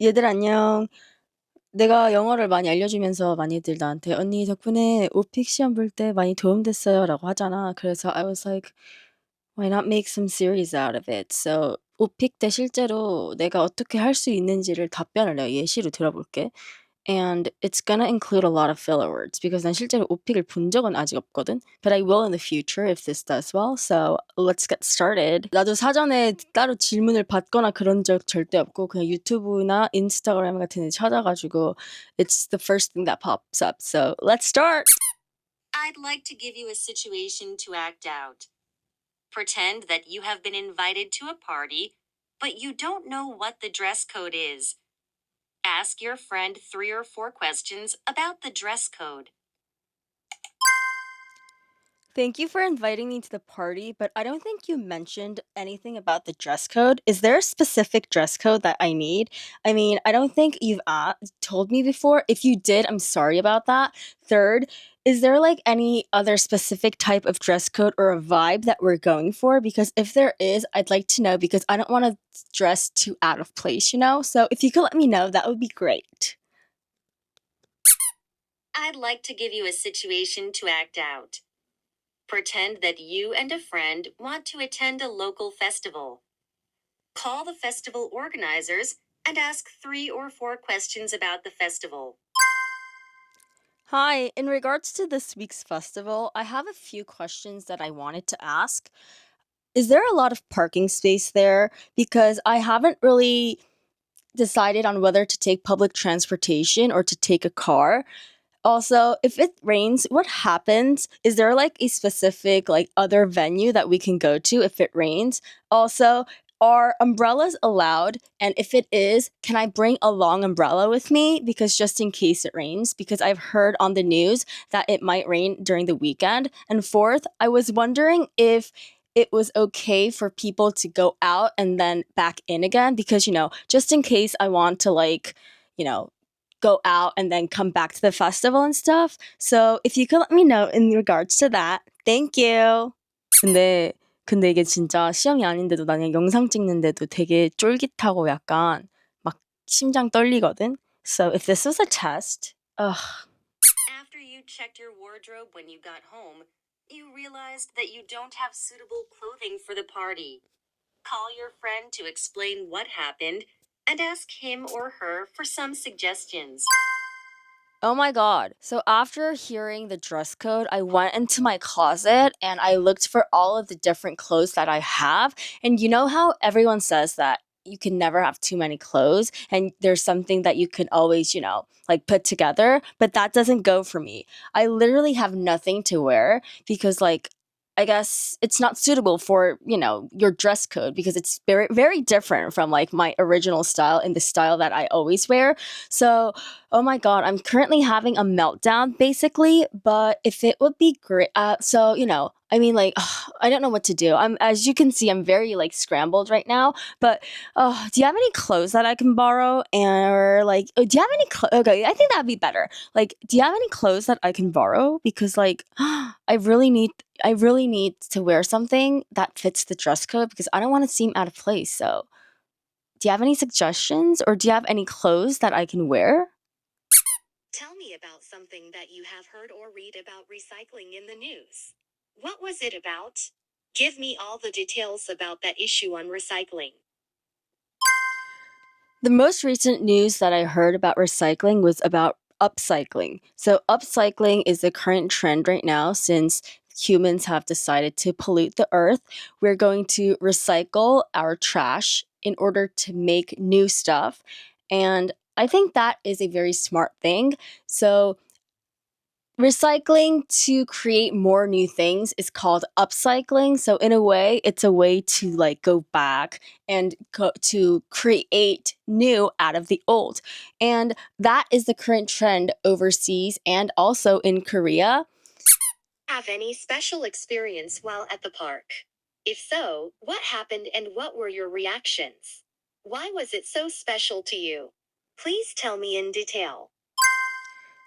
얘들 안녕. 내가 영어를 많이 알려주면서 많이들 나한테 언니 덕분에 오픽 시험 볼 때 많이 도움됐어요 라고 하잖아. 그래서 I was like, why not make some series out of it? So 오픽 때 실제로 내가 어떻게 할 수 있는지를 답변을 내가 예시로 들어볼게. And it's gonna include a lot of filler words because 난 실제로 오픽을 본 적은 아직 없거든. But I will in the future if this does well. So let's get started. 나도 사전에 따로 질문을 받거나 그런 적 절대 없고 그냥 유튜브나 인스타그램 같은 데 찾아가지고 it's the first thing that pops up. So let's start. I'd like to give you a situation to act out. Pretend that you have been invited to a party, but you don't know what the dress code is. Ask your friend 3 or 4 questions about the dress code. Thank you for inviting me to the party, but I don't think you mentioned anything about the dress code. Is there a specific dress code that I need? I mean, I don't think you've told me before. If you did, I'm sorry about that. Third, is there like any other specific type of dress code or a vibe that we're going for? Because if there is, I'd like to know because I don't want to dress too out of place, you know? So if you could let me know, that would be great. I'd like to give you a situation to act out. Pretend that you and a friend want to attend a local festival. Call the festival organizers and ask 3 or 4 questions about the festival. Hi, in regards to this week's festival, I have a few questions that I wanted to ask. Is there a lot of parking space there? Because I haven't really decided on whether to take public transportation or to take a car. Also, if it rains, what happens? Is there like a specific like other venue that we can go to if it rains? Also, are umbrellas allowed? And if it is, can I bring a long umbrella with me? Because just in case it rains, because I've heard on the news that it might rain during the weekend. And fourth, I was wondering if it was okay for people to go out and then back in again, because, just in case I want to you know, go out and then come back to the festival and stuff. So if you could let me know in regards to that. Thank you. 근데 이게 진짜 시험이 아닌데도 나는 영상 찍는데도 되게 쫄깃하고 약간 막 심장 떨리거든. So if this was a test, After you checked your wardrobe when you got home, you realized that you don't have suitable clothing for the party. Call your friend to explain what happened and ask him or her for some suggestions. Oh my God. So after hearing the dress code, I went into my closet and I looked for all of the different clothes that I have. And you know how everyone says that you can never have too many clothes and there's something that you can always, like put together, but that doesn't go for me. I literally have nothing to wear because I guess it's not suitable for, your dress code because it's very, very different from like my original style and the style that I always wear. So, oh my God, I'm currently having a meltdown basically, but if it would be great, I mean, I don't know what to do. As you can see, I'm very like scrambled right now. But do you have any clothes that I can borrow? Or do you have any clothes? Okay, I think that'd be better. Like, do you have any clothes that I can borrow? Because I really need to wear something that fits the dress code because I don't want to seem out of place. So, do you have any suggestions or do you have any clothes that I can wear? Tell me about something that you have heard or read about recycling in the news. What was it about? Give me all the details about that issue on recycling. The most recent news that I heard about recycling was about upcycling. So, upcycling is the current trend right now since humans have decided to pollute the earth. We're going to recycle our trash in order to make new stuff. And I think that is a very smart thing. So, recycling to create more new things is called upcycling. So in a way, it's a way to go back and to create new out of the old. And that is the current trend overseas and also in Korea. Have any special experience while at the park? If so, what happened and what were your reactions? Why was it so special to you? Please tell me in detail.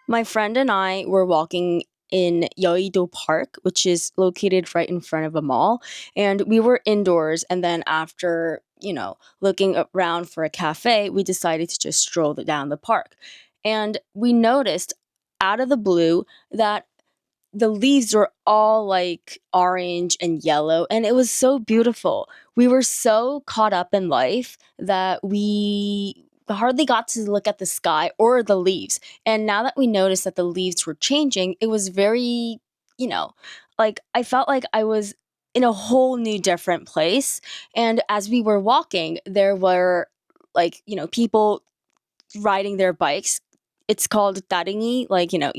My friend and I were walking in Yeouido Park, which is located right in front of a mall. And we were indoors. And then after looking around for a cafe, we decided to just stroll down the park. And we noticed out of the blue that the leaves were all like orange and yellow, and it was so beautiful. We were so caught up in life that we hardly got to look at the sky or the leaves. And now that we noticed that the leaves were changing, it was very, like I felt like I was in a whole new different place. And as we were walking, there were people riding their bikes. It's called taringi.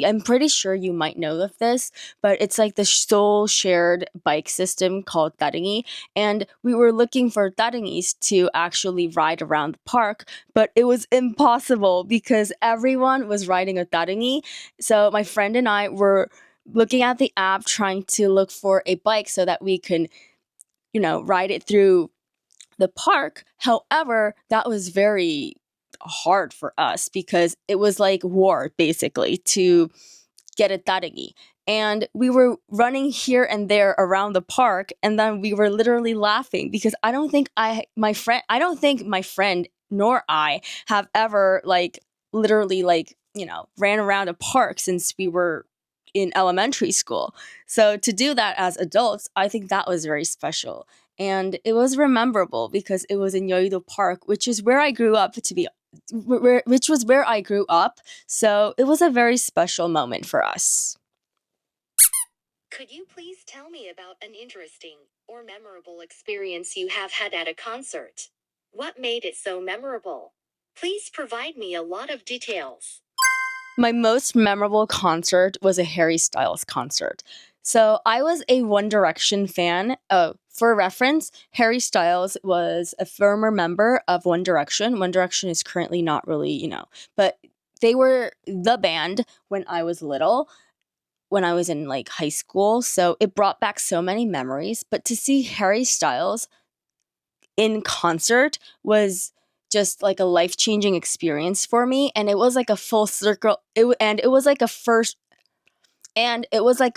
I'm pretty sure you might know of this, but it's like the sole shared bike system called taringi. And we were looking for taringis to actually ride around the park, but it was impossible because everyone was riding a taringi. So my friend and I were looking at the app trying to look for a bike so that we can, ride it through the park. However, that was very hard for us because it was like war basically to get a taringi. And we were running here and there around the park, and then we were literally laughing because I don't think my friend nor I have ever literally ran around a park since we were in elementary school. So to do that as adults, I think that was very special. And it was memorable because it was in Yoido Park, which is where I grew up which was where I grew up. So it was a very special moment for us. Could you please tell me about an interesting or memorable experience you have had at a concert? What made it so memorable? Please provide me a lot of details. My most memorable concert was a Harry Styles concert. So I was a One Direction fan. For reference, Harry Styles was a former member of One Direction. One Direction is currently not really, but they were the band when I was little, when I was in high school. So it brought back so many memories. But to see Harry Styles in concert was just like a life-changing experience for me, and it was like a full circle. It was like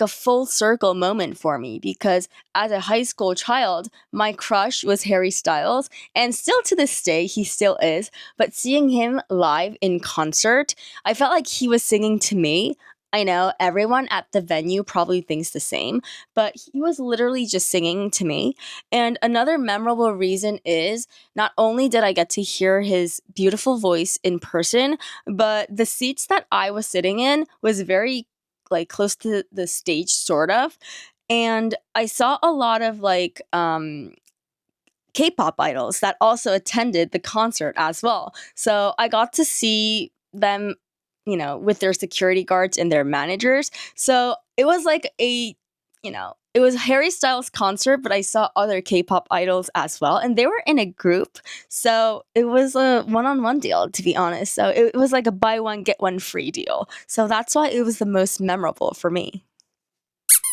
a full circle moment for me because as a high school child, my crush was Harry Styles, and still to this day, he still is. But seeing him live in concert, I felt like he was singing to me. I know everyone at the venue probably thinks the same, but he was literally just singing to me. And another memorable reason is not only did I get to hear his beautiful voice in person, but the seats that I was sitting in was very close to the stage sort of, and I saw a lot of K-pop idols that also attended the concert as well. So I got to see them, with their security guards and their managers. So it was it was Harry Styles concert, but I saw other K-pop idols as well, and they were in a group. So it was a one-on-one deal, to be honest. So it was like a buy one, get one free deal. So that's why it was the most memorable for me.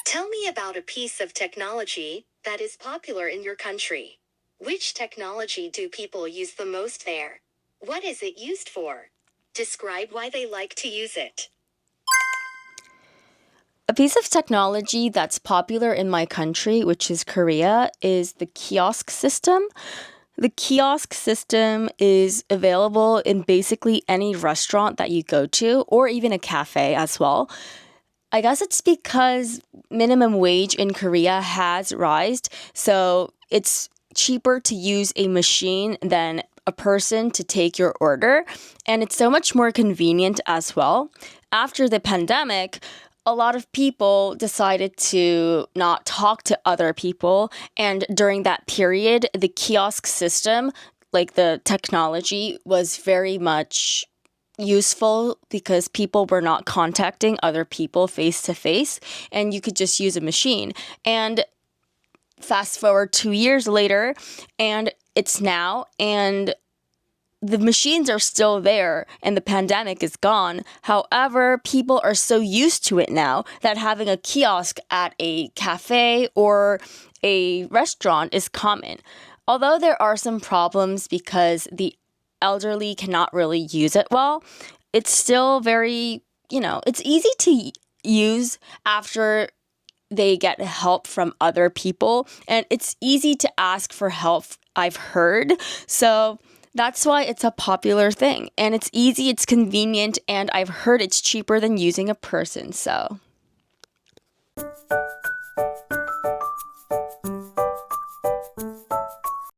Tell me about a piece of technology that is popular in your country. Which technology do people use the most there? What is it used for? Describe why they like to use it. A piece of technology that's popular in my country, which is Korea, is the kiosk system. The kiosk system is available in basically any restaurant that you go to, or even a cafe as well. I guess it's because minimum wage in Korea has risen, so it's cheaper to use a machine than a person to take your order, and it's so much more convenient as well. After the pandemic, a lot of people decided to not talk to other people, and during that period, the kiosk system, the technology, was very much useful because people were not contacting other people face to face, and you could just use a machine. And fast forward 2 years later, and it's now, and the machines are still there and the pandemic is gone. However, people are so used to it now that having a kiosk at a cafe or a restaurant is common. Although there are some problems because the elderly cannot really use it well, it's still very, it's easy to use after they get help from other people, and it's easy to ask for help I've heard. So that's why it's a popular thing. And it's easy, it's convenient, and I've heard it's cheaper than using a person. So